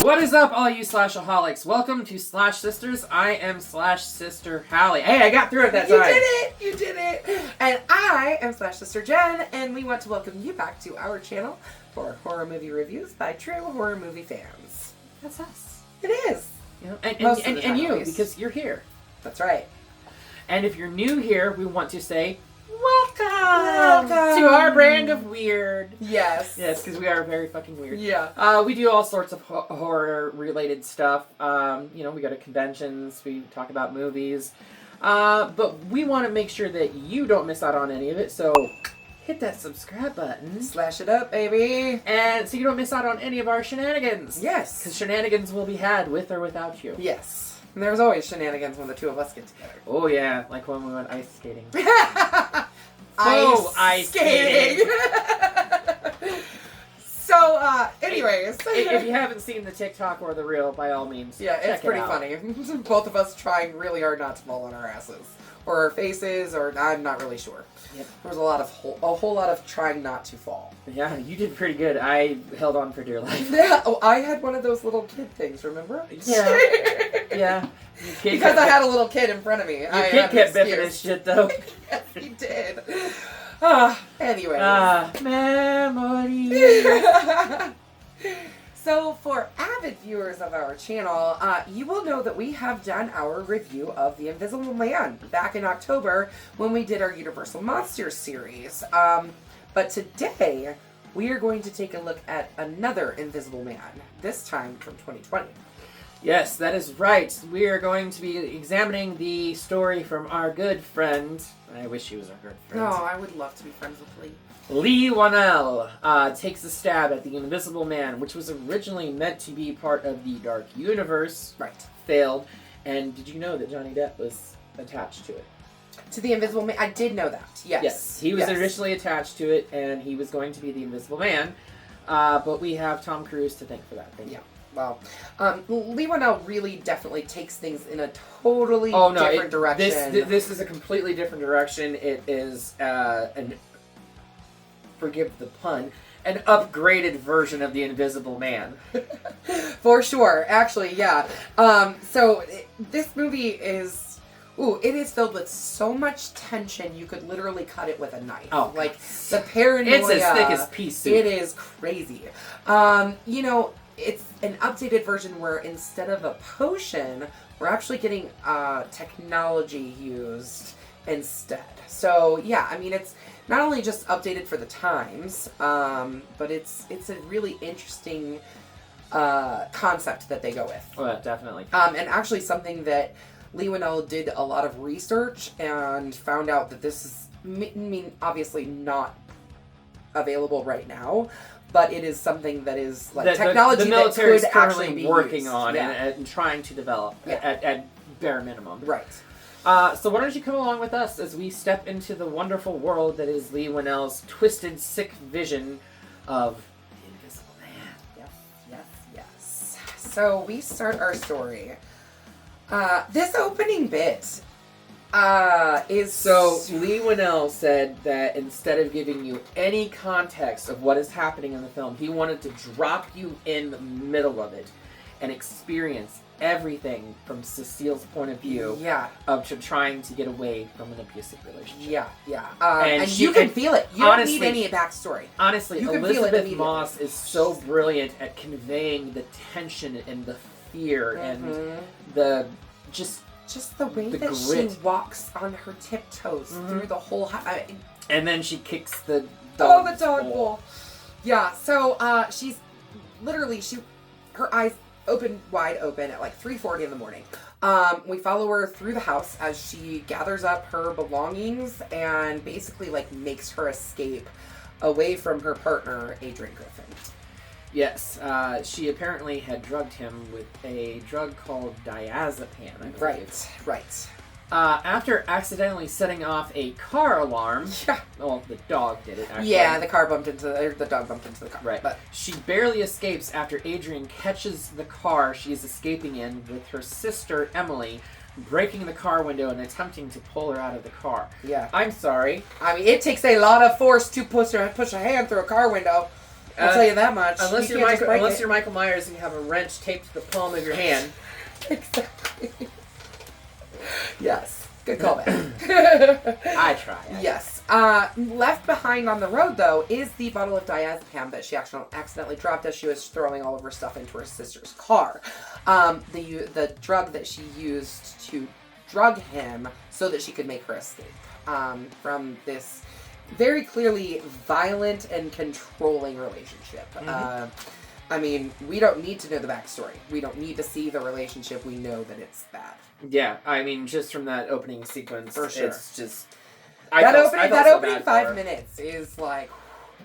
What is up, all you Slashaholics? Welcome to Slash Sisters. I am Slash Sister Hallie. Hey, I got through it that time. You did it! And I am Slash Sister Jen, and we want to welcome you back to our channel for horror movie reviews by true horror movie fans. That's us. It is. You know, and you, because you're here. That's right. And if you're new here, we want to say, welcome to our brand of weird. Yes. Yes, because we are very fucking weird. Yeah. We do all sorts of horror-related stuff. We go to conventions, we talk about movies. But we want to make sure that you don't miss out on any of it, so hit that subscribe button. Slash it up, baby. And so you don't miss out on any of our shenanigans. Yes. Because shenanigans will be had with or without you. Yes. And there's always shenanigans when the two of us get together. Oh, yeah. Like when we went ice skating. Ice skating. So, anyways. If you haven't seen the TikTok or the reel, by all means, yeah, it's pretty funny. Both of us trying really hard not to fall on our asses. Or our faces, or I'm not really sure. Yep. There was a whole lot of trying not to fall. Yeah, you did pretty good. I held on for dear life. Yeah, I had one of those little kid things, remember? Yeah. Yeah. Because I had a little kid in front of me. Your kid kept biffing his shit, though. Yes, he did. Anyway. Memories. So, for avid viewers of our channel, you will know that we have done our review of The Invisible Man back in October when we did our Universal Monsters series. But today, we are going to take a look at another Invisible Man, this time from 2020. Yes, that is right. We are going to be examining the story from our good friend. I wish he was our good friend. No, I would love to be friends with Leigh. Leigh Whannell takes a stab at the Invisible Man, which was originally meant to be part of the Dark Universe. Right. Failed. And did you know that Johnny Depp was attached to it? To the Invisible Man? I did know that, yes. Yes, he was originally attached to it, and he was going to be the Invisible Man. But we have Tom Cruise to thank for that. Thank you. Well, Leigh Whannell really definitely takes things in a totally different direction. This is a completely different direction. It is forgive the pun, an upgraded version of the Invisible Man. For sure, actually, yeah. This movie is, it is filled with so much tension you could literally cut it with a knife. Oh, like the paranoia. It's as thick as pea soup. It is crazy. It's an updated version where instead of a potion, we're actually getting technology used instead. So yeah, I mean, it's not only just updated for the times, but it's a really interesting concept that they go with. Oh, yeah, definitely. And actually something that Leigh Whannell did a lot of research and found out that this is, obviously not available right now, but it is something that is like technology the military is currently currently be working used. on and trying to develop at bare minimum. Right. So why don't you come along with us as we step into the wonderful world that is Leigh Whannell's twisted, sick vision of the Invisible Man. Yes. So we start our story. This opening bit is... So Leigh Whannell said that instead of giving you any context of what is happening in the film, he wanted to drop you in the middle of it and experience everything from Cecile's point of view of trying to get away from an abusive relationship. And you can feel it. You don't need any backstory. Honestly, Elizabeth Moss is so brilliant at conveying the tension and the fear and the just the way that grit. She walks on her tiptoes through the whole house. And then she kicks the dog bowl. Yeah, so she's literally, her eyes wide open at like 3:40 in the morning. We follow her through the house as she gathers up her belongings and basically like makes her escape away from her partner, Adrian Griffin. Yes, she apparently had drugged him with a drug called diazepam, I believe. Right. After accidentally setting off a car alarm, well, the dog did it, actually. Yeah, the dog bumped into the car. Right. But she barely escapes after Adrian catches the car she's escaping in with her sister, Emily, breaking the car window and attempting to pull her out of the car. Yeah. I'm sorry. I mean, it takes a lot of force to push a hand through a car window. I'll tell you that much. Unless You you're can't just break it. Michael Myers and you have a wrench taped to the palm of your hand. Exactly. Yes. Good callback. I try. Yes. Left behind on the road, though, is the bottle of diazepam that she accidentally dropped as she was throwing all of her stuff into her sister's car. The drug that she used to drug him so that she could make her escape from this very clearly violent and controlling relationship. Mm-hmm. I mean, we don't need to know the backstory. We don't need to see the relationship. We know that it's bad. Yeah, I mean, just from that opening sequence, For sure. it's just... That so opening bad 5 for her. minutes is like,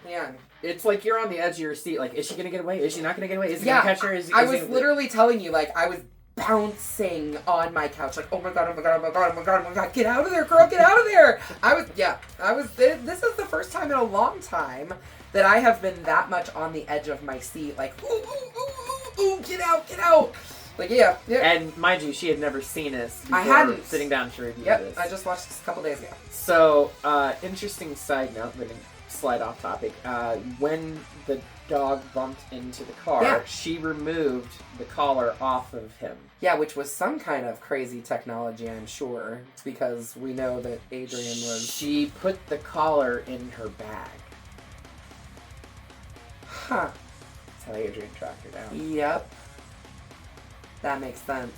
man. It's like you're on the edge of your seat. Like, is she going to get away? Is she not going to get away? Is he going to catch her? I was literally telling you, like, I was bouncing on my couch, like, oh my god, oh my god, oh my god, oh my god, oh my god, get out of there, girl, get out of there. This is the first time in a long time that I have been that much on the edge of my seat, like, ooh, ooh, ooh, ooh, ooh, get out. Like, yeah. And mind you, she had never seen this before I hadn't. sitting down to review Yep, this. I just watched this a couple days ago. So, interesting side note, I'm going to slide off topic. When the dog bumped into the car, she removed the collar off of him. Yeah, which was some kind of crazy technology, I'm sure, because we know that Adrian was... She put the collar in her bag. Huh. That's how Adrian tracked her down. Yep. That makes sense.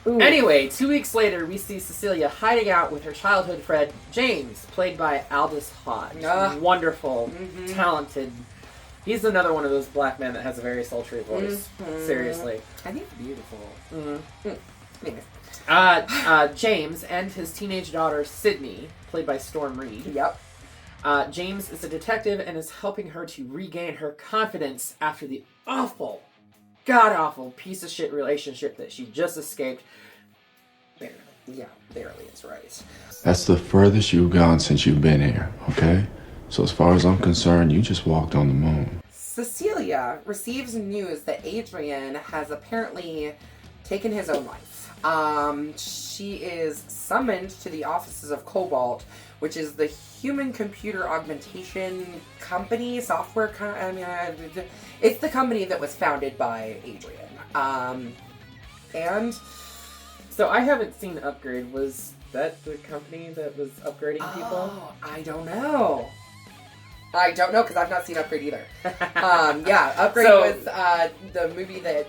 Ooh. Anyway, 2 weeks later, we see Cecilia hiding out with her childhood friend, James, played by Aldous Hodge. Wonderful, talented. He's another one of those black men that has a very sultry voice. Seriously. I think it's beautiful. Anyways. James and his teenage daughter, Sydney, played by Storm Reed. Yep. James is a detective and is helping her to regain her confidence after the awful, god-awful piece of shit relationship that she just escaped. Barely. Yeah, barely is right. That's the furthest you've gone since you've been here, okay? So as far as I'm concerned, you just walked on the moon. Cecilia receives news that Adrian has apparently taken his own life. She is summoned to the offices of Cobalt, which is the human-computer augmentation company, software it's the company that was founded by Adrian. And... So I haven't seen Upgrade. Was that the company that was upgrading people? Oh, I don't know. Because I've not seen Upgrade either. Upgrade was the movie that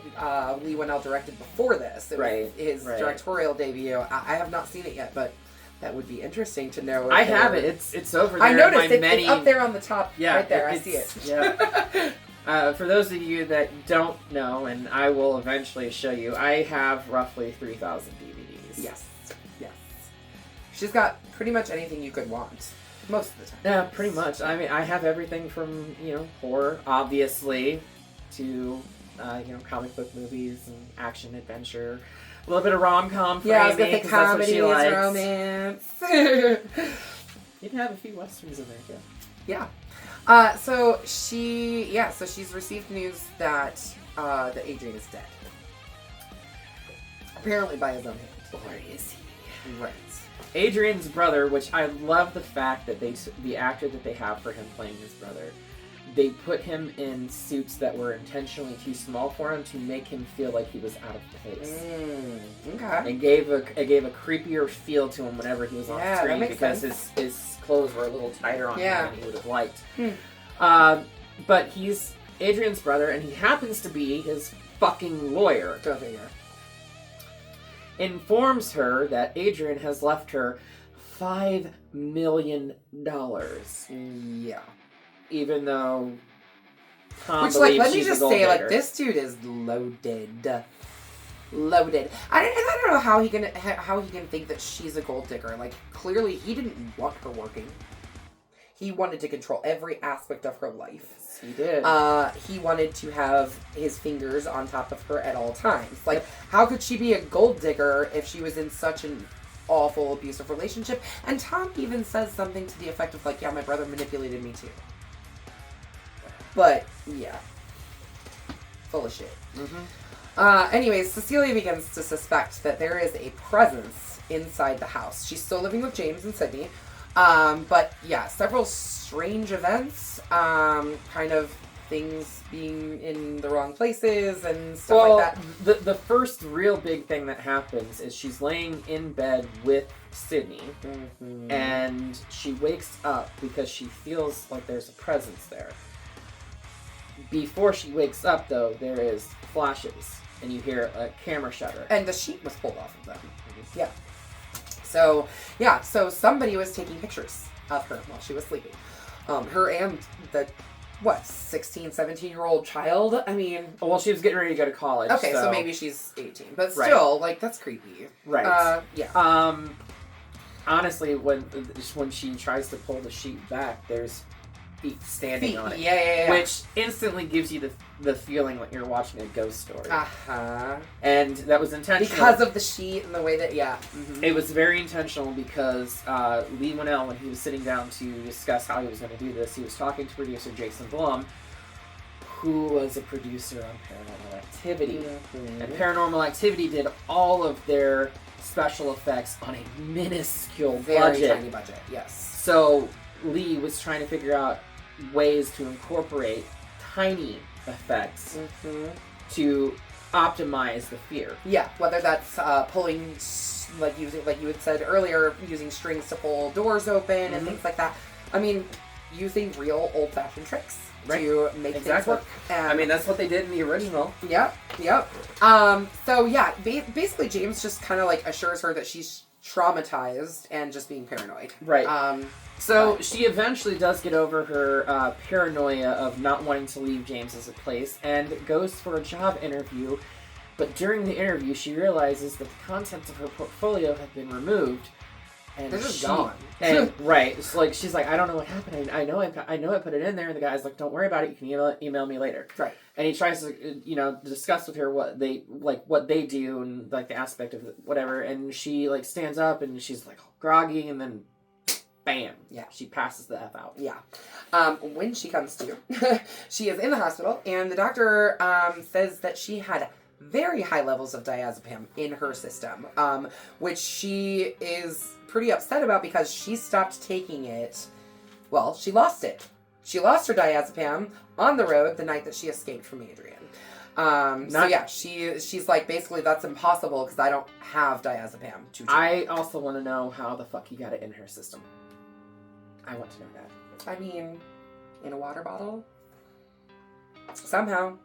Leigh Whannell directed before this. It was his directorial debut. I have not seen it yet, but that would be interesting to know. I have it. It's over there. I noticed it's up there on the top. Yeah, right there. I see it. Yeah. For those of you that don't know, and I will eventually show you, I have roughly 3,000 DVDs. Yes. She's got pretty much anything you could want. Most of the time. Yeah, pretty much. I mean, I have everything from, horror, obviously, to, comic book movies and action, adventure. A little bit of rom-com for Amy, I was going to say comedies, romance. You can have a few westerns in there, too. Yeah. So she's received news that Adrian is dead. Apparently by his own hand. Or is he? Right. Adrian's brother, which I love the fact that the actor that they have for him playing his brother, they put him in suits that were intentionally too small for him to make him feel like he was out of place. Okay. It gave a creepier feel to him whenever he was on screen because his clothes were a little tighter on him than he would have liked. But he's Adrian's brother, and he happens to be his fucking lawyer. Go figure. Informs her that Adrian has left her $5 million. Yeah. Even though Tom Which, let believes me she's just a gold say, digger. this dude is loaded. I don't know how he can think that she's a gold digger. Like, clearly he didn't want her working. He wanted to control every aspect of her life. He did. He wanted to have his fingers on top of her at all times. Like, how could she be a gold digger if she was in such an awful, abusive relationship? And Tom even says something to the effect of, like, yeah, my brother manipulated me too. But, yeah. Full of shit. Anyways, Cecilia begins to suspect that there is a presence inside the house. She's still living with James and Sydney. But yeah, several strange events kind of things being in the wrong places and stuff like that. The first real big thing that happens is she's laying in bed with Sydney, and she wakes up because she feels like there's a presence there. Before she wakes up, though, there is flashes, and you hear a camera shutter. And the sheet was pulled off of them. Yeah. So somebody was taking pictures of her while she was sleeping. Her and the 16, 17-year-old child? I mean... Well, she was getting ready to go to college. Okay, so maybe she's 18. But still, like, that's creepy. Right. Yeah. Honestly, when she tries to pull the sheet back, there's feet standing on it. Yeah. Which instantly gives you the feeling like you're watching a ghost story. Uh-huh. And that was intentional. Because of the sheet and the way that, It was very intentional because Leigh Whannell, when he was sitting down to discuss how he was going to do this, he was talking to producer Jason Blum, who was a producer on Paranormal Activity. And Paranormal Activity did all of their special effects on a minuscule Very tiny budget, yes. So Leigh was trying to figure out ways to incorporate tiny effects to optimize the fear. Yeah, whether that's pulling, like you had said earlier, using strings to pull doors open and things like that. I mean, using real old-fashioned tricks to make things work. And I mean, that's what they did in the original. Yep. So yeah, basically James just kind of like assures her that she's traumatized and just being paranoid. Right. So she eventually does get over her paranoia of not wanting to leave James's place and goes for a job interview. But during the interview, she realizes that the contents of her portfolio have been removed. And they're just gone. And it's like she's like, I don't know what happened. I know I put it in there. And the guy's like, don't worry about it. You can email me later. Right. And he tries to discuss with her what they do and like the aspect of whatever. And she like stands up and she's like groggy and then bam. Yeah. She passes the F out. Yeah. When she comes to, she is in the hospital and the doctor says that she had very high levels of diazepam in her system, which she is pretty upset about because she stopped taking it. Well, she lost it. She lost her diazepam on the road the night that she escaped from Adrian. So yeah, she's like, basically that's impossible because I don't have diazepam to take. I also want to know how the fuck he got it in her system. I want to know that. I mean, in a water bottle? Somehow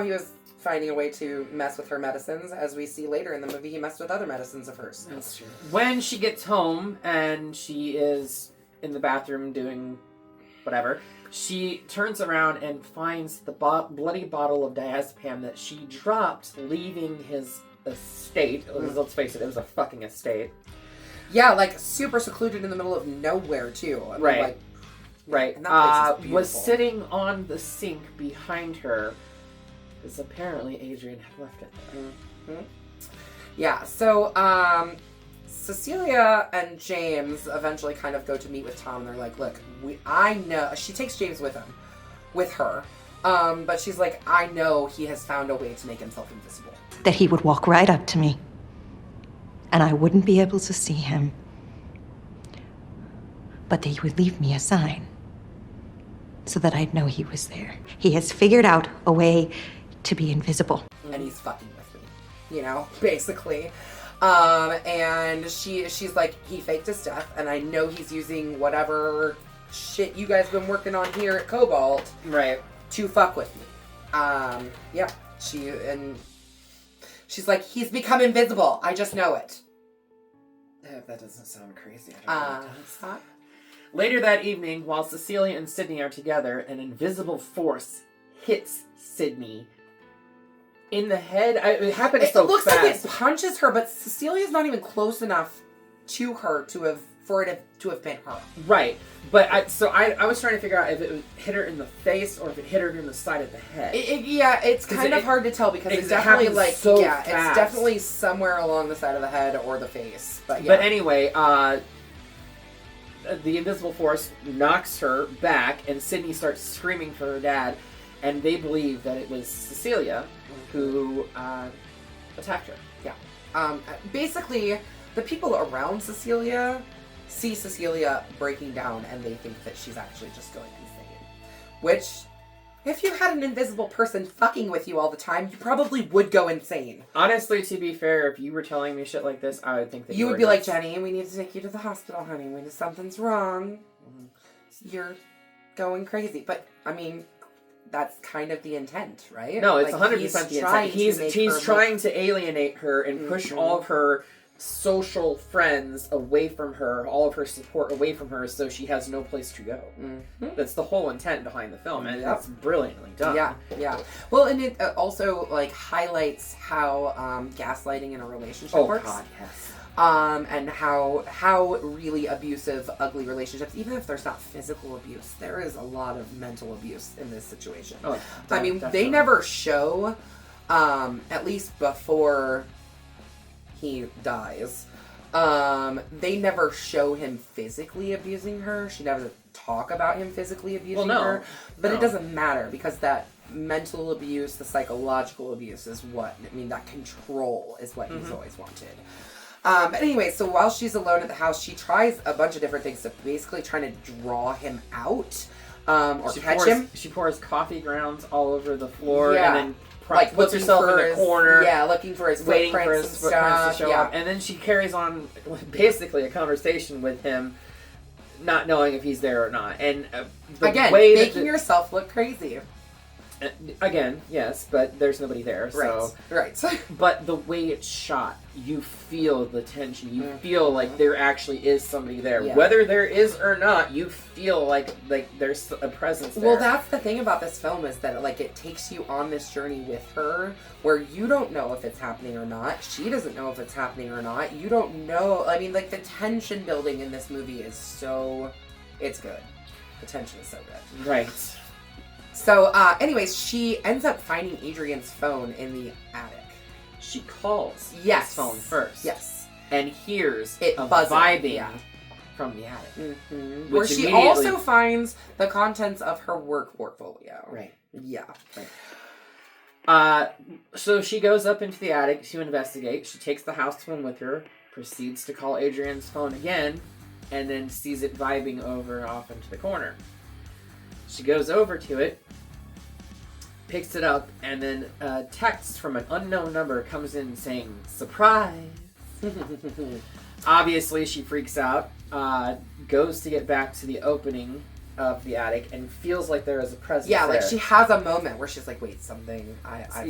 he was finding a way to mess with her medicines. As we see later in the movie, he messed with other medicines of hers. That's true. When she gets home and she is in the bathroom doing whatever, she turns around and finds the bloody bottle of diazepam that she dropped leaving his estate. Let's face it, it was a fucking estate. Yeah, like super secluded in the middle of nowhere too. I mean, right. And that place is beautiful. Was sitting on the sink behind her. Because apparently Adrian had left it there. Yeah, so Cecilia and James eventually kind of go to meet with Tom, and they're like, look, I know, she takes James with her, but she's like, I know he has found a way to make himself invisible. That he would walk right up to me, and I wouldn't be able to see him, but that he would leave me a sign, so that I'd know he was there. He has figured out a way to be invisible. And he's fucking with me, basically. And she's like, he faked his death, and I know he's using whatever shit you guys been working on here at Cobalt, right, to fuck with me. Yeah, she's like, he's become invisible. I just know it. That doesn't sound crazy. I don't know what Huh? Later that evening, while Cecilia and Sydney are together, an invisible force hits Sydney in the head. It happens so fast. It looks like it punches her, but Cecilia's not even close enough to her for it to have been her. Right. But I was trying to figure out if it hit her in the face or if it hit her in the side of the head. It's kind of hard to tell because it's definitely it's definitely somewhere along the side of the head or the face. But yeah. But anyway, the invisible force knocks her back, and Sydney starts screaming for her dad, and they believe that it was Cecilia who attacked her. Yeah. Basically, the people around Cecilia see Cecilia breaking down, and they think that she's actually just going insane. Which, If you had an invisible person fucking with you all the time, you probably would go insane. Honestly, to be fair, if you were telling me shit like this, I would think that You were would be like, nuts. Jenny, we need to take you to the hospital, honey. Something's wrong. You're going crazy. But, I mean, that's kind of the intent, right? No, it's like, 100% the intent. He's trying to alienate her and push all of her social friends away from her, all of her support away from her, so she has no place to go. That's the whole intent behind the film, and it's brilliantly done. Yeah. Well, and it also like highlights how gaslighting in a relationship works. Oh God, yes. And how really abusive, ugly relationships, even if there's not physical abuse, there is a lot of mental abuse in this situation. Oh, I mean, definitely. they never show, at least before he dies, they never show him physically abusing her. She never talk about him physically abusing her. But it doesn't matter, because that mental abuse, the psychological abuse is what, I mean, that control is what he's always wanted. But anyway, so while she's alone at the house, she tries a bunch of different things to basically trying to draw him out, or catch him. She pours coffee grounds all over the floor, Yeah. and then puts herself in the corner. Yeah, looking for his waiting for footprints his and footprints stuff. to show up. And then she carries on basically a conversation with him, not knowing if he's there or not. And Again, way making yourself look crazy. Again, yes, but there's nobody there. So. Right. But the way it's shot, you feel the tension. You feel like there actually is somebody there. Yeah. Whether there is or not, you feel like there's a presence there. Well, that's the thing about this film, is that like it takes you on this journey with her, where you don't know if it's happening or not. She doesn't know if it's happening or not. You don't know. I mean, like the tension building in this movie is it's good. The tension is so good. Right. So, anyways, she ends up finding Adrian's phone in the attic. She calls his phone first. Yes. And hears It a buzzing, vibing from the attic. Mm-hmm. Which Where she immediately- also finds the contents of her work portfolio. Right. Yeah. Right. So she goes up into the attic to investigate. She takes the house phone with her, proceeds to call Adrian's phone again, and then sees it vibing over off into the corner. She goes over to it, picks it up, and then a text from an unknown number comes in saying, "Surprise!" Obviously, she freaks out, goes to get back to the opening of the attic, and feels like there is a presence Yeah, like there. she has a moment where she's like, wait, something,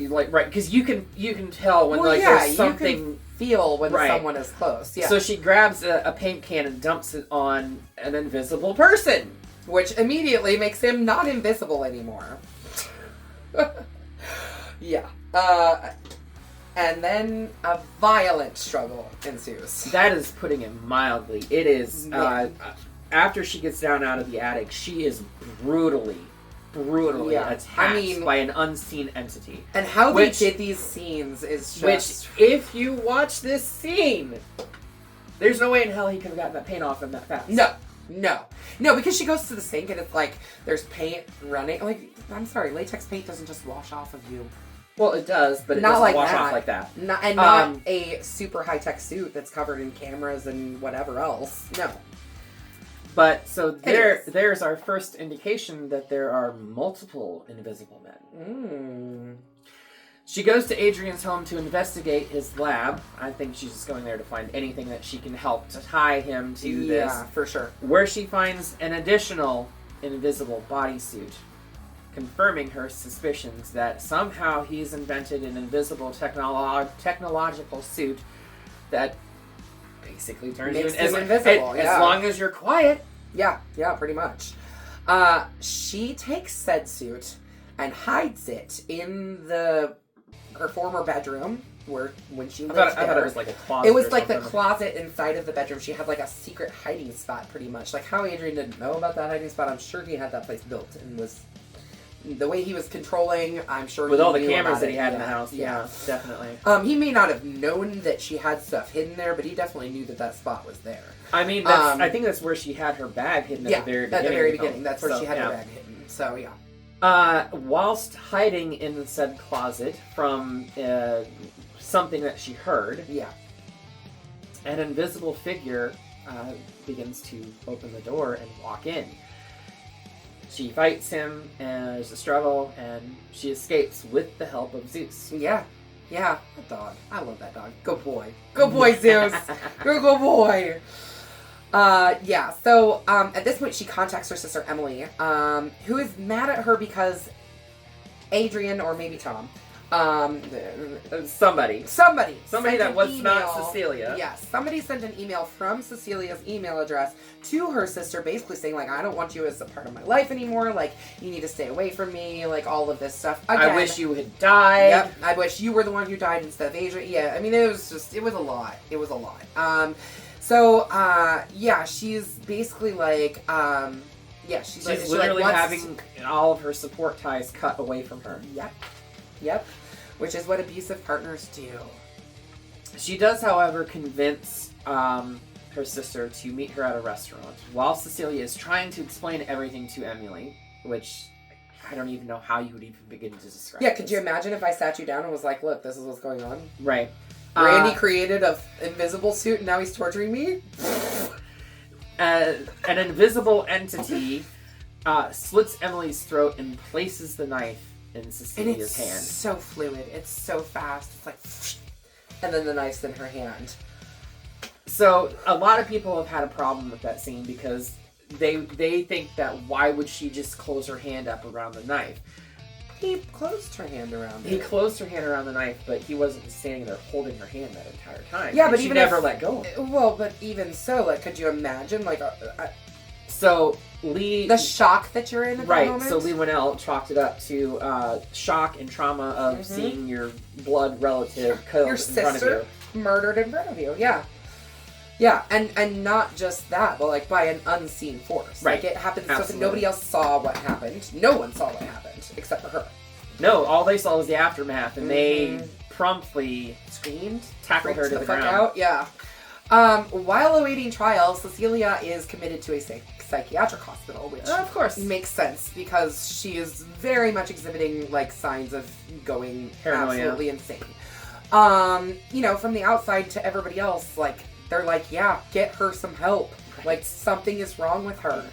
like, right, because you can tell when there's something... you can feel when Right. someone is close, yeah. So she grabs a paint can and dumps it on an invisible person. Which immediately makes him not invisible anymore. Yeah. And then a violent struggle ensues. That is putting it mildly. It is, Yeah. after she gets down out of the attic, she is brutally attacked by an unseen entity. And how they did these scenes is just... Which, if you watch this scene, there's no way in hell he could have gotten that paint off him that fast. No, because she goes to the sink and it's like, there's paint running. Like, I'm sorry, latex paint doesn't just wash off of you. Well, it does, but it Not doesn't like wash that. off like that. Not a super high-tech suit that's covered in cameras and whatever else. No. But, so there's our first indication that there are multiple invisible men. She goes to Adrian's home to investigate his lab. I think she's just going there to find anything that she can help to tie him to this. Yeah, for sure. Where she finds an additional invisible bodysuit, confirming her suspicions that somehow he's invented an invisible technological suit that basically turns you invisible. as long as you're quiet. Yeah, pretty much. She takes said suit and hides it in her former bedroom, when she lived there. I thought it was like a closet. It was or like the something. closet inside of the bedroom. She had like a secret hiding spot, pretty much. Like how Adrian didn't know about that hiding spot. I'm sure he had that place built and was the way he was controlling. I'm sure with he all the knew cameras about that he it. had in the house. Yeah, definitely. He may not have known that she had stuff hidden there, but he definitely knew that spot was there. I mean, I think that's where she had her bag hidden at the very beginning. At the very beginning. That's where she had her bag hidden. So, yeah. Whilst hiding in said closet from something that she heard, an invisible figure begins to open the door and walk in. She fights him, and there's a struggle, and she escapes with the help of Zeus. Yeah. Yeah. That dog. I love that dog. Good boy. Good boy, Zeus. Good boy. Yeah. So, at this point, she contacts her sister Emily, who is mad at her because Adrian, or maybe Tom, Somebody sent that an was email. not Cecilia. Yes, somebody sent an email from Cecilia's email address to her sister, basically saying, like, I don't want you as a part of my life anymore. Like, you need to stay away from me. Like, all of this stuff. Again, I wish you had died. Yep. I wish you were the one who died instead of Adrian. Yeah. I mean, it was a lot. It was a lot. Yeah, she's basically like, she's literally like, having all of her support ties cut away from her. Yep. Which is what abusive partners do. She does, however, convince her sister to meet her at a restaurant while Cecilia is trying to explain everything to Emily, which I don't even know how you would even begin to describe. Yeah, could you imagine if I sat you down and was like, look, this is what's going on? Right. Randy created an invisible suit and now he's torturing me? An invisible entity slits Emily's throat and places the knife in Cecilia's hand. It's so fluid. It's so fast. It's like, and then the knife's in her hand. So a lot of people have had a problem with that scene because they think that why would she just close her hand up around the knife? He closed her hand around it. He closed her hand around the knife, but he wasn't standing there holding her hand that entire time. Yeah, and but she even never let go of it. Well, but even so, like, could you imagine, like, So Leigh, the shock that you're in at that moment? So Leigh Whannell chalked it up to shock and trauma of seeing your blood relative killed your in front of sister you. murdered in front of you. Yeah, and not just that, but like by an unseen force. Right. Like it happened so Absolutely. that nobody else saw what happened. No one saw what happened except for her. No, all they saw was the aftermath, and they promptly Screamed, tackled her to the fuck ground. out. Yeah. While awaiting trial, Cecilia is committed to a psychiatric hospital, which Of course. makes sense because she is very much exhibiting like signs of going Paranoia. absolutely insane. From the outside to everybody else, like they're like, yeah, get her some help. Right. Like something is wrong with her.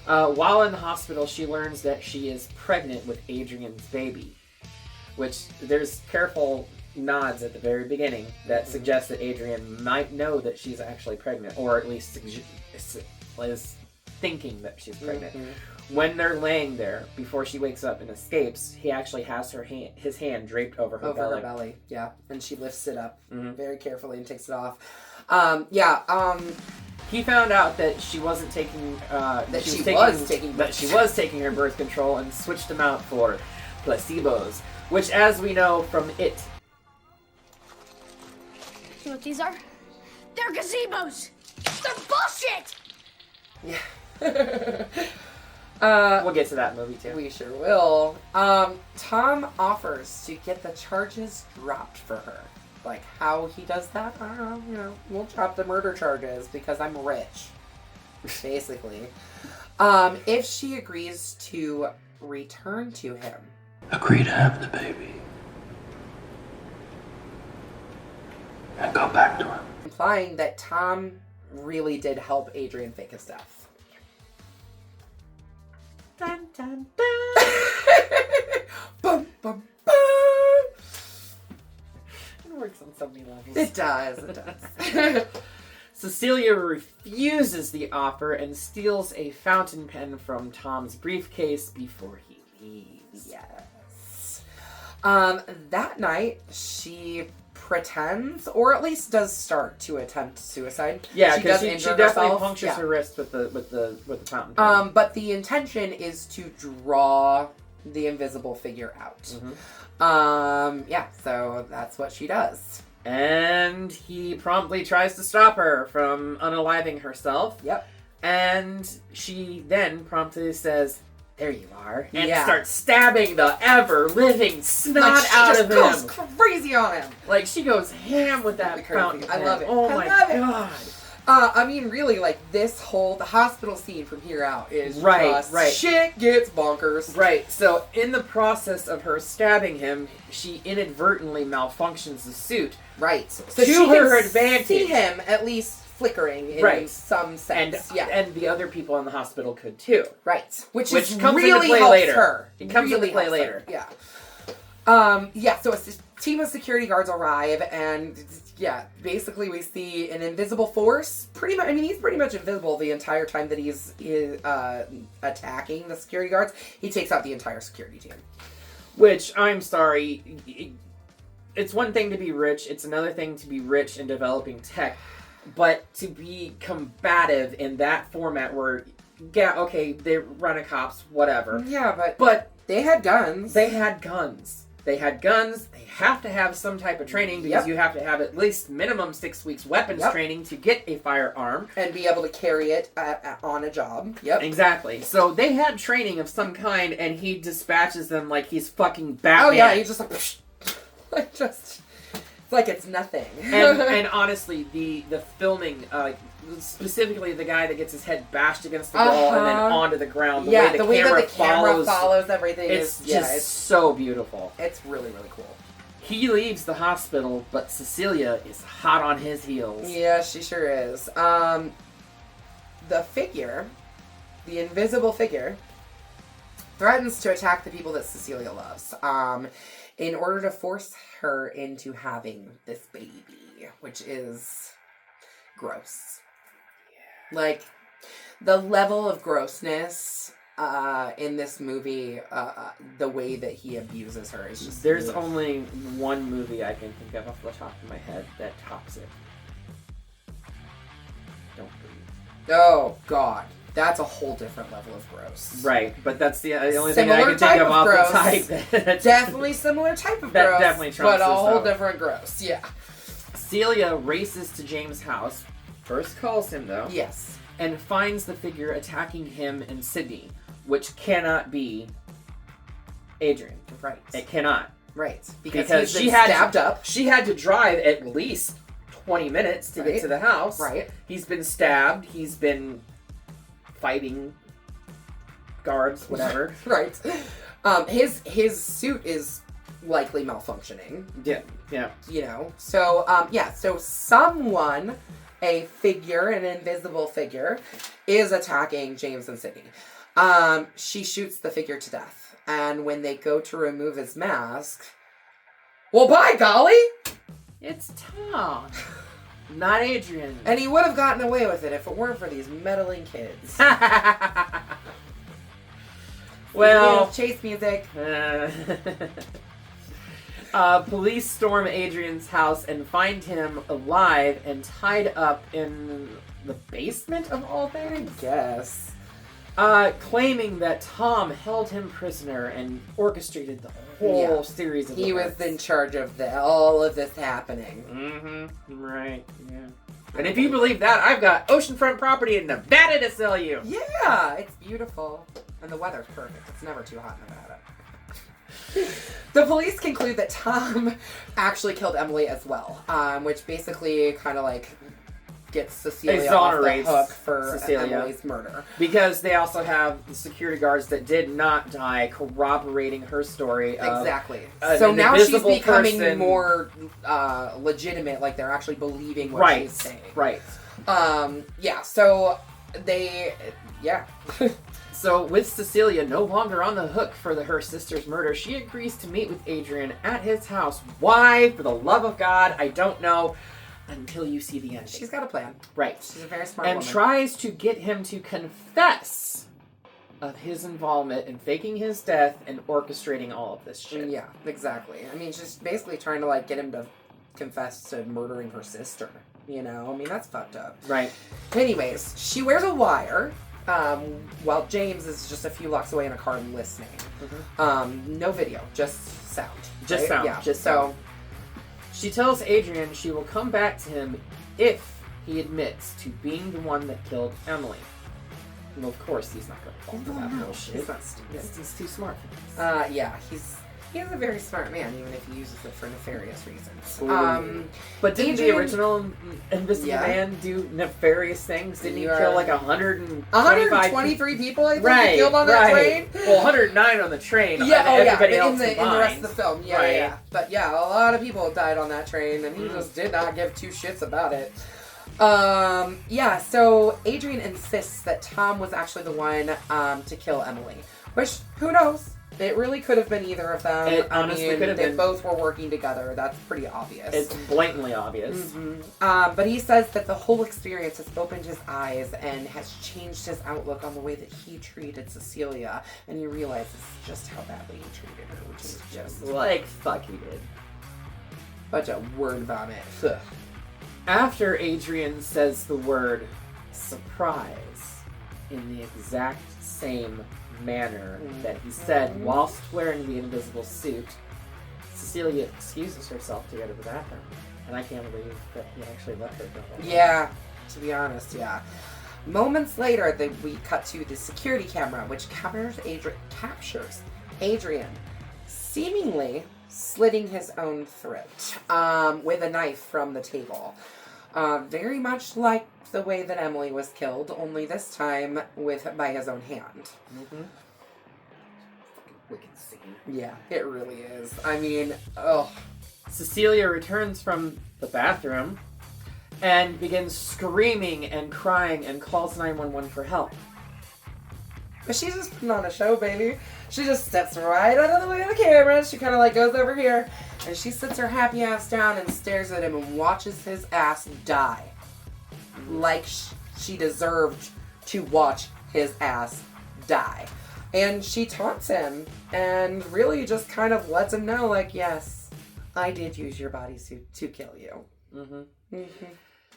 While in the hospital, she learns that she is pregnant with Adrian's baby, which there's careful nods at the very beginning that suggest that Adrian might know that she's actually pregnant, or at least is thinking that she's pregnant. When they're laying there, before she wakes up and escapes, he actually has his hand draped over her belly. Yeah, and she lifts it up very carefully and takes it off. He found out that she wasn't taking she was taking her birth control and switched them out for placebos, which, as we know from It. You know what these are? They're gazebos! They're bullshit! Yeah. We'll get to that movie too. We sure will. Tom offers to get the charges dropped for her. Like, how he does that, I don't know. We'll drop the murder charges because I'm rich. Basically. If she agrees to return to him. Agree to have the baby. And go back to him. Implying that Tom really did help Adrian fake his death. Dun, dun, dun. Bum, bum, bum. It works on so many levels. It does. Cecilia refuses the offer and steals a fountain pen from Tom's briefcase before he leaves. Yes. That night, she pretends, or at least does start to attempt suicide. Yeah, because she definitely herself. punctures Yeah. her wrist with the fountain pen. But the intention is to draw the invisible figure out. So that's what she does. And he promptly tries to stop her from unaliving herself. Yep. And she then promptly says, "There you are," and Yeah. starts stabbing the ever-living snot Like, she out just of goes him. crazy on him. Like, she goes ham with that Crazy. fountain I pen. love it. Oh I my love it. god. I mean, really, like, the hospital scene from here out is Right. shit gets bonkers. Right, so in the process of her stabbing him, she inadvertently malfunctions the suit. Right. So To she her can advantage. see him at least flickering in some sense. And the other people in the hospital could too. Right. Which comes really into play helps later. her. It comes really into play helps later. Her. Yeah. So a team of security guards arrive, and basically we see an invisible force. Pretty much, I mean, he's pretty much invisible the entire time that he's attacking the security guards. He takes out the entire security team. Which, I'm sorry, it's one thing to be rich, it's another thing to be rich in developing tech, but to be combative in that format where, they run a cops, whatever. Yeah, but they had guns. They had guns. They have to have some type of training because you have to have at least minimum 6 weeks weapons training to get a firearm. And be able to carry it on a job. Yep. Exactly. So they had training of some kind, and he dispatches them like he's fucking Batman. Oh yeah, he's just like, it's like it's nothing. and honestly, the filming, specifically the guy that gets his head bashed against the wall and then onto the ground, the way that the camera follows everything it's it's so beautiful. It's really, really cool. He leaves the hospital, but Cecilia is hot on his heels. Yeah, she sure is. The invisible figure, threatens to attack the people that Cecilia loves, in order to force her into having this baby, which is gross. Yeah. Like, the level of grossness in this movie, the way that he abuses her is just... There's only one movie I can think of off the top of my head that tops it. Don't breathe. Oh, God. That's a whole different level of gross. Right, but that's the only thing I can think of off the type. Definitely similar type of gross. Definitely trumps but a whole though. different gross, yeah. Celia races to James' house, first calls him though. Yes. And finds the figure attacking him and Sydney, which cannot be Adrian. Right. It cannot. Right. Because she had stabbed up. She had to drive at least 20 minutes to get to the house. Right. He's been stabbed. He's been fighting guards, whatever. Right. His suit is likely malfunctioning. Yeah. Yeah. You know. So so someone, a figure, an invisible figure, is attacking James and Sydney. She shoots the figure to death. And when they go to remove his mask, well, by golly, it's Tom. Not Adrian. And he would have gotten away with it if it weren't for these meddling kids. Well, chase music. Police storm Adrian's house and find him alive and tied up in the basement of all things. I guess. Claiming that Tom held him prisoner and orchestrated the whole series of events. He was in charge of all of this happening. Mm-hmm. Right. Yeah. And if you believe that, I've got oceanfront property in Nevada to sell you. Yeah, it's beautiful. And the weather's perfect. It's never too hot in Nevada. The police conclude that Tom actually killed Emily as well, which basically kind of like gets Cecilia off the hook for Emily's murder. Because they also have the security guards that did not die corroborating her story. Exactly. So now she's becoming more legitimate, like they're actually believing what she's saying. Right. So they, So with Cecilia no longer on the hook for her sister's murder, she agrees to meet with Adrian at his house. Why? For the love of God, I don't know. Until you see the ending. She's got a plan. Right. She's a very smart woman. And tries to get him to confess of his involvement in faking his death and orchestrating all of this shit. Yeah, exactly. I mean, she's basically trying to, like, get him to confess to murdering her sister. You know? I mean, that's fucked up. Right. Anyways, she wears a wire, while James is just a few blocks away in a car listening. Mm-hmm. No video, just sound. Just sound. Yeah. Just sound. She tells Adrian she will come back to him if he admits to being the one that killed Emily. Well, of course, he's not going to fall for that bullshit. He's not stupid. He's too smart for this. He's a very smart man, even if he uses it for nefarious reasons. But didn't the original Invisible Man do nefarious things? Didn't he kill like 123 people, I think, he killed on that train? Well, 109 on the train. Everybody else in the rest of the film. Yeah. But a lot of people died on that train, and he just did not give two shits about it. Yeah, so Adrian insists that Tom was actually the one to kill Emily. Which, who knows? It really could have been either of them. It honestly could have they been. both were working together. That's pretty obvious. It's blatantly obvious. Mm-hmm. But he says that the whole experience has opened his eyes and has changed his outlook on the way that he treated Cecilia. And he realizes just how badly he treated her, which is just Like, fuck he did. bunch of word vomit. Ugh. After Adrian says the word surprise in the exact same manner that he said whilst wearing the invisible suit, Cecilia excuses herself to go to the bathroom. And I can't believe that he actually let her go. Yeah, to be honest, yeah. Moments later, we cut to the security camera, which captures Adrian seemingly slitting his own throat with a knife from the table. Very much like the way that Emily was killed, only this time by his own hand. Fucking wicked scene. Yeah, it really is. I mean, oh. Cecilia returns from the bathroom and begins screaming and crying and calls 911 for help. But she's just putting on a show, baby. She just steps right out of the way of the camera. She kind of like goes over here and she sits her happy ass down and stares at him and watches his ass die. Like she deserved to watch his ass die. And she taunts him and really just kind of lets him know, like, yes, I did use your bodysuit to kill you.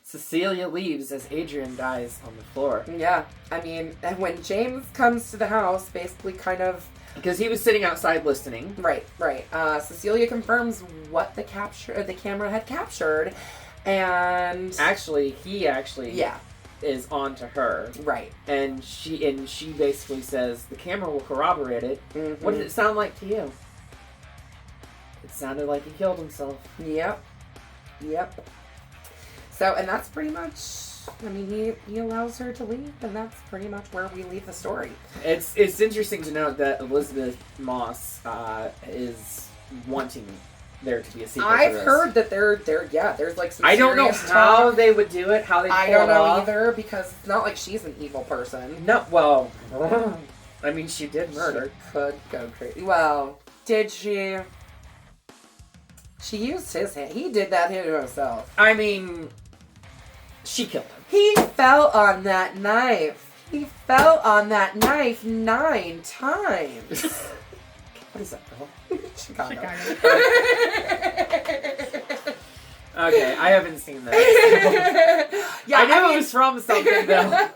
Cecilia leaves as Adrian dies on the floor. Yeah, I mean, and when James comes to the house, basically kind of... Because he was sitting outside listening. Right. Cecilia confirms what the camera had captured, and... He is on to her. Right. And she basically says, the camera will corroborate it. What did it sound like to you? It sounded like he killed himself. Yep. So, and that's pretty much, I mean, he allows her to leave, and that's pretty much where we leave the story. It's interesting to note that Elizabeth Moss is wanting there to be a sequel to I've this. heard that there's like some I don't know serious how talk. they would do it, how they pull I don't it know off. either, because it's not like she's an evil person. No, well, I mean, she did murder. She could go crazy. Well, did she? She used his hand. He did that to himself. I mean, she killed him. He fell on that knife. 9 times. What is that, girl? Chicago. Okay, I haven't seen that. Yeah, I knew it was from something, though.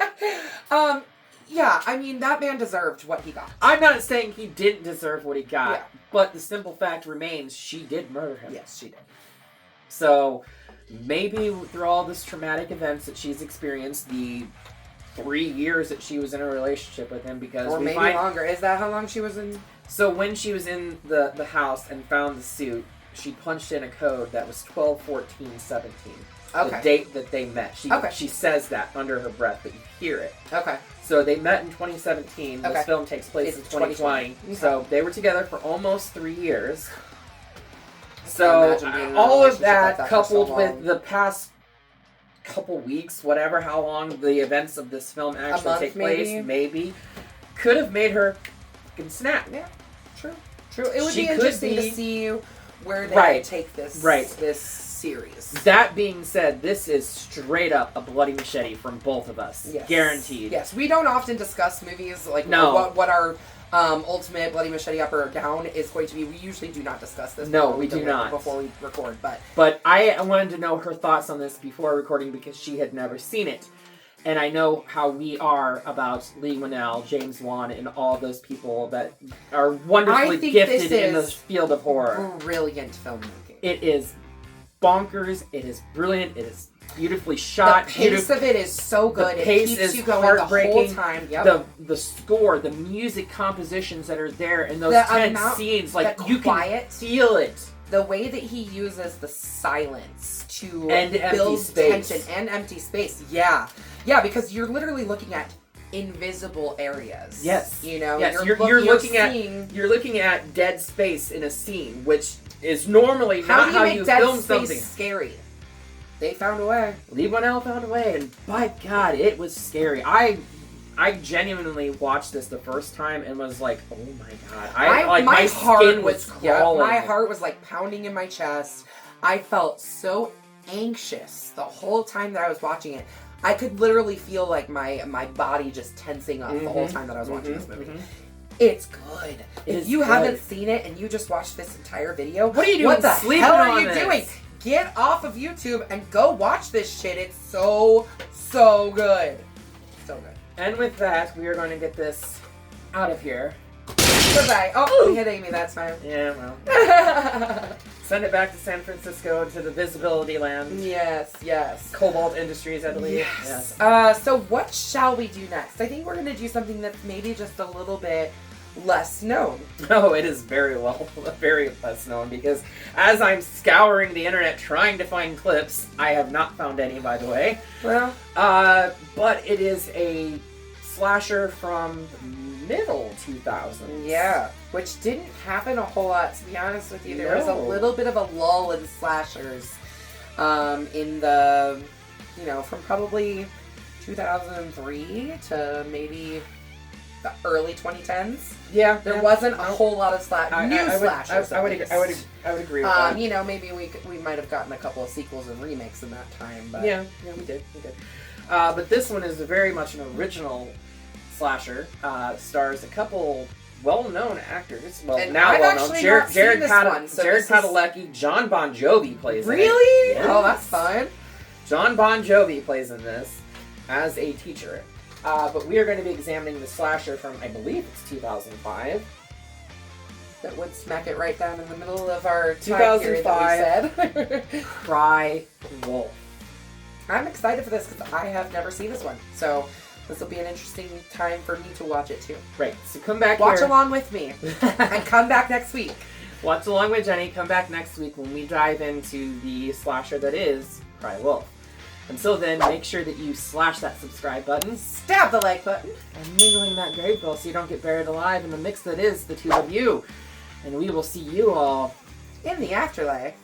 Yeah, I mean, that man deserved what he got. I'm not saying he didn't deserve what he got, Yeah. but the simple fact remains she did murder him. Yes, she did. So, maybe through all this traumatic events that she's experienced, the 3 years that she was in a relationship with him, because Or maybe longer. Is that how long she was in? So when she was in the house and found the suit, she punched in a code that was 12/14/17. Okay. The date that they met. Okay. She says that under her breath, but you hear it. Okay. So they met in 2017. Okay. This film takes place It's in 2020. Okay. So they were together for almost 3 years. can't So imagine being in a all of relationship like that that for coupled so with long. the past couple weeks, whatever, how long the events of this film actually month, take place, maybe, could have made her fucking snap. Yeah, true. It would She be could interesting be- to see where they Right. take this this series. That being said, this is straight up a bloody machete from both of us. Yes. Guaranteed. Yes, we don't often discuss movies like No. what our ultimate bloody machete up or down is going to be. We usually do not discuss this. No, before we do deliver- not. before we record. But I wanted to know her thoughts on this before recording because she had never seen it. And I know how we are about Leigh Whannell, James Wan, and all those people that are wonderfully I think gifted this in the is field of horror. brilliant filmmaking. It is bonkers. It is brilliant. It is beautifully shot. The pace of it is so good. The pace it keeps is you going the whole heartbreaking. time. Yep. The score, the music compositions that are there in those The tense amount- scenes, like the you quiet. can feel it. The way that he uses the silence to And empty build space. tension and empty space. Yeah, because you're literally looking at invisible areas. Yes. You know, Yes, you're you're looking at dead space in a scene, which is normally how not do you how make you dead film space something. scary? They found a way. Leigh Whannell found a way, and by God, it was scary. I genuinely watched this the first time and was like, oh my God. My skin was crawling. My heart was like pounding in my chest. I felt so anxious the whole time that I was watching it. I could literally feel like my body just tensing up the whole time that I was watching this movie. It's good. If you haven't seen it and you just watched this entire video, what are you doing? What the hell are you this? doing? Get off of YouTube and go watch this shit. It's so good. So good. And with that, we are going to get this out of here. Goodbye. Oh, we hit Amy. That's fine. Yeah, well. Send it back to San Francisco, to the Visibility Land. Yes. Cobalt Industries, I believe. Yes. So what shall we do next? I think we're going to do something that's maybe just a little bit less known. No, it is very less known, because as I'm scouring the internet trying to find clips, I have not found any, by the way. Well. But it is a slasher from middle 2000s. Yeah, which didn't happen a whole lot, to be honest with you. There was a little bit of a lull in slashers in the, from probably 2003 to maybe the early 2010s. Yeah, there wasn't a whole lot of slashers. I would agree with that. Maybe we might have gotten a couple of sequels and remakes in that time. But yeah, we did. But this one is very much an original slasher. Stars a couple well-known actors. Well, and now I've well-known. Jared Padalecki, John Bon Jovi plays in it. Really? Yes. Oh, that's fun. John Bon Jovi plays in this as a teacher. But we are going to be examining the slasher from, I believe it's 2005. That would smack it right down in the middle of our 2005. Time period that we said. Cry Wolf. I'm excited for this because I have never seen this one. So this will be an interesting time for me to watch it too. Right. So come back Watch here. along with me. And come back next week. Watch along with Jenny. Come back next week when we dive into the slasher that is Cry Wolf. Until then, make sure that you slash that subscribe button, stab the like button, and niggling that grave bell so you don't get buried alive in the mix that is the two of you. And we will see you all in the afterlife.